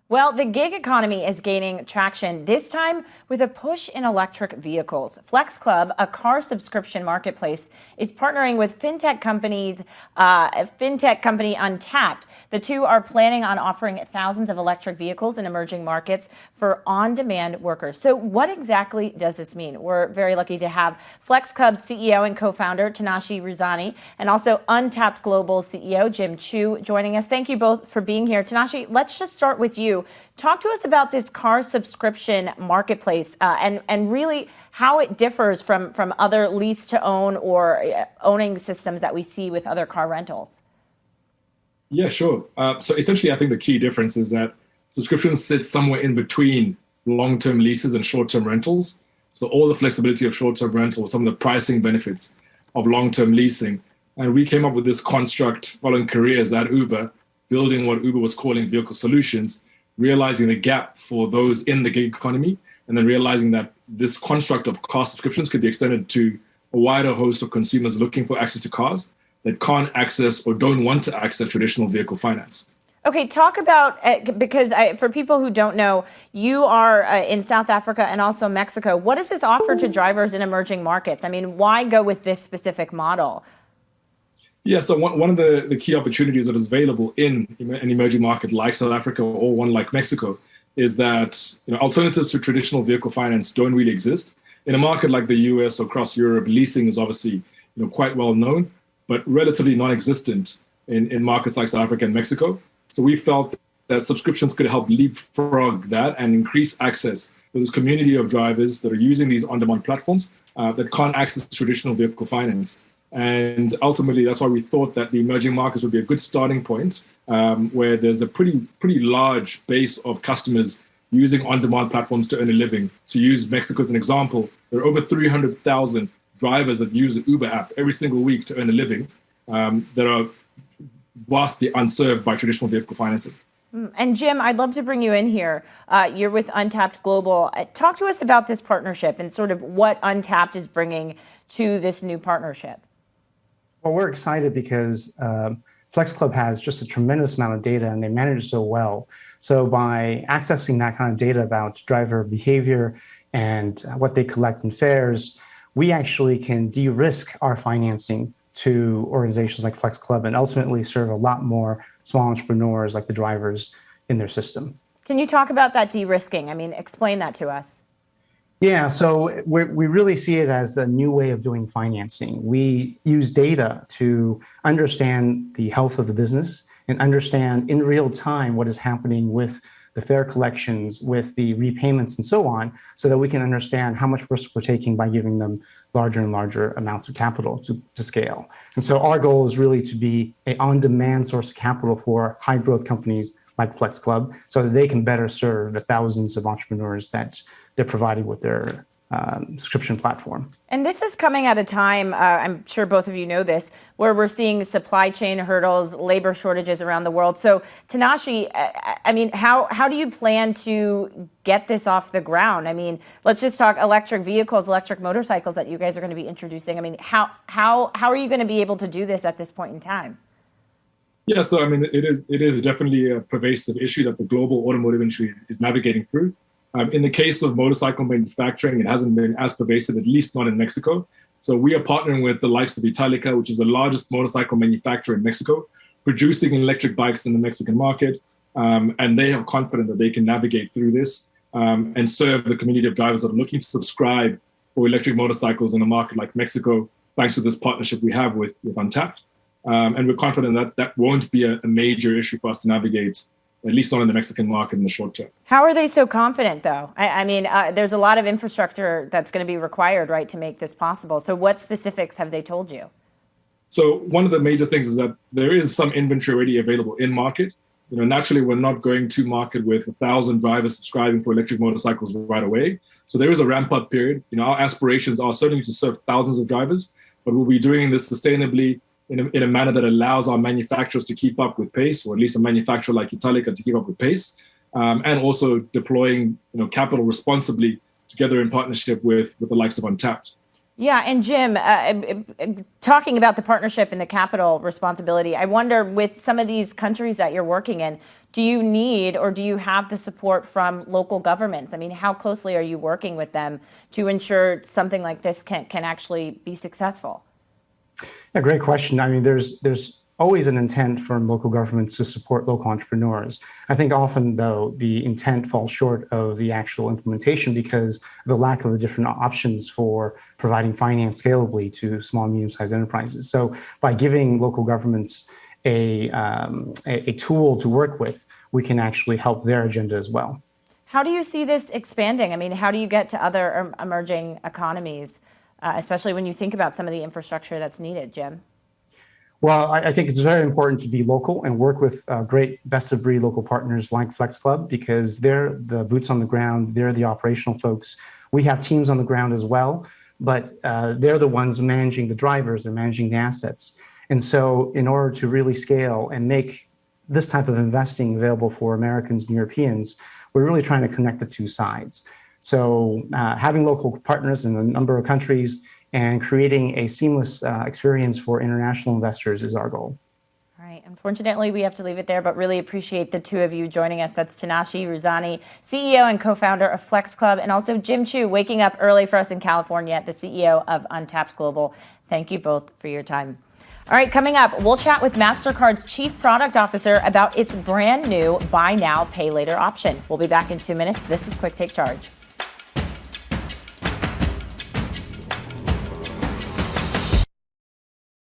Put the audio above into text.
Well, the gig economy is gaining traction, this time with a push in electric vehicles. FlexClub, a car subscription marketplace, is partnering with fintech company Untapped. The two are planning on offering thousands of electric vehicles in emerging markets for on-demand workers. So what exactly does this mean? We're very lucky to have FlexClub CEO and co-founder Tanashi Ruzani and also Untapped Global CEO Jim Chu joining us. Thank you both for being here. Tanashi, let's just start with you. Talk to us about this car subscription marketplace and really how it differs from other lease to own or owning systems that we see with other car rentals. Yeah, sure. So essentially, I think the key difference is that subscriptions sit somewhere in between long-term leases and short-term rentals. So all the flexibility of short-term rental, some of the pricing benefits of long-term leasing. And we came up with this construct following careers at Uber, building what Uber was calling vehicle solutions, realizing the gap for those in the gig economy, and then realizing that this construct of car subscriptions could be extended to a wider host of consumers looking for access to cars that can't access or don't want to access traditional vehicle finance. Okay, talk about, because for people who don't know, you are in South Africa and also Mexico. What does this offer to drivers in emerging markets? I mean, why go with this specific model? Yeah, so one of the key opportunities that is available in an emerging market like South Africa or one like Mexico is that alternatives to traditional vehicle finance don't really exist. In a market like the US or across Europe, leasing is obviously quite well known, but relatively non-existent in markets like South Africa and Mexico. So we felt that subscriptions could help leapfrog that and increase access to this community of drivers that are using these on-demand platforms that can't access traditional vehicle finance. And ultimately, that's why we thought that the emerging markets would be a good starting point, where there's a pretty large base of customers using on-demand platforms to earn a living. To use Mexico as an example, there are over 300,000 drivers that use the Uber app every single week to earn a living that are vastly unserved by traditional vehicle financing. And Jim, I'd love to bring you in here. You're with Untapped Global. Talk to us about this partnership and sort of what Untapped is bringing to this new partnership. Well, we're excited because FlexClub has just a tremendous amount of data and they manage it so well. So by accessing that kind of data about driver behavior and what they collect in fares, we actually can de-risk our financing to organizations like FlexClub and ultimately serve a lot more small entrepreneurs like the drivers in their system. Can you talk about that de-risking? I mean, explain that to us. Yeah, so we really see it as the new way of doing financing. We use data to understand the health of the business and understand in real time what is happening with the fare collections, with the repayments and so on, so that we can understand how much risk we're taking by giving them larger and larger amounts of capital to scale. And so our goal is really to be an on-demand source of capital for high growth companies like FlexClub so that they can better serve the thousands of entrepreneurs that they're providing with their subscription platform. And this is coming at a time, I'm sure both of you know this, where we're seeing supply chain hurdles, labor shortages around the world. So Tanashi, I mean, how do you plan to get this off the ground? I mean, let's just talk electric vehicles, electric motorcycles that you guys are going to be introducing. I mean, how are you going to be able to do this at this point in time? Yeah, so I mean, it is definitely a pervasive issue that the global automotive industry is navigating through. In the case of motorcycle manufacturing, it hasn't been as pervasive, at least not in Mexico. So we are partnering with the likes of Italika, which is the largest motorcycle manufacturer in Mexico, producing electric bikes in the Mexican market. And they are confident that they can navigate through this and serve the community of drivers that are looking to subscribe for electric motorcycles in a market like Mexico, thanks to this partnership we have with Untapped. And we're confident that won't be a major issue for us to navigate, at least not in the Mexican market in the short term. How are they so confident, though? I mean, there's a lot of infrastructure that's going to be required, right, to make this possible. So what specifics have they told you? So one of the major things is that there is some inventory already available in market. Naturally, we're not going to market with 1,000 drivers subscribing for electric motorcycles right away. So there is a ramp-up period. Our aspirations are certainly to serve thousands of drivers, but we'll be doing this sustainably in a manner that allows our manufacturers to keep up with pace, or at least a manufacturer like Italika to keep up with pace, and also deploying capital responsibly together in partnership with the likes of Untapped. Yeah, and Jim, talking about the partnership and the capital responsibility, I wonder with some of these countries that you're working in, do you need or do you have the support from local governments? I mean, how closely are you working with them to ensure something like this can actually be successful? Yeah, great question. I mean, there's always an intent from local governments to support local entrepreneurs. I think often, though, the intent falls short of the actual implementation because of the lack of the different options for providing finance scalably to small and medium-sized enterprises. So by giving local governments a tool to work with, we can actually help their agenda as well. How do you see this expanding? I mean, how do you get to other emerging economies, especially when you think about some of the infrastructure that's needed, Jim? Well, I think it's very important to be local and work with great best-of-breed local partners like FlexClub because they're the boots on the ground, they're the operational folks. We have teams on the ground as well, but they're the ones managing the drivers, they're managing the assets. And so in order to really scale and make this type of investing available for Americans and Europeans, we're really trying to connect the two sides. So having local partners in a number of countries and creating a seamless experience for international investors is our goal. All right. Unfortunately, we have to leave it there, but really appreciate the two of you joining us. That's Tanashi Ruzani, CEO and co-founder of FlexClub, and also Jim Chu, waking up early for us in California, the CEO of Untapped Global. Thank you both for your time. All right, coming up, we'll chat with MasterCard's Chief Product Officer about its brand new Buy Now, Pay Later option. We'll be back in 2 minutes. This is Quick Take Charge.